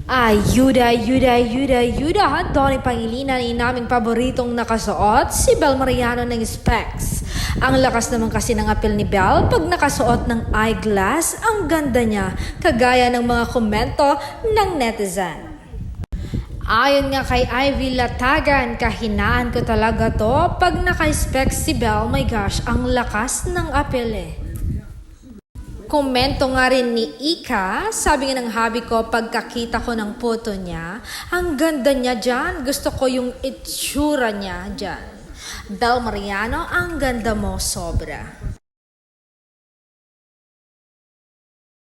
Ayuda, Donnie Pangilinan ay naming paboritong nakasuot, si Bel Mariano ng specs. Ang lakas naman kasi ng apel ni Bel pag nakasuot ng eyeglass, ang ganda niya, kagaya ng mga komento ng netizen. Ayon nga kay Ivy Latagan, kahinaan ko talaga to pag naka-specs si Bel, my gosh, ang lakas ng apel eh. Komento nga rin ni Ika, sabi nga ng hubby ko pagkakita ko ng photo niya, ang ganda niya dyan, gusto ko yung itsura niya dyan. Bel Mariano, ang ganda mo sobra.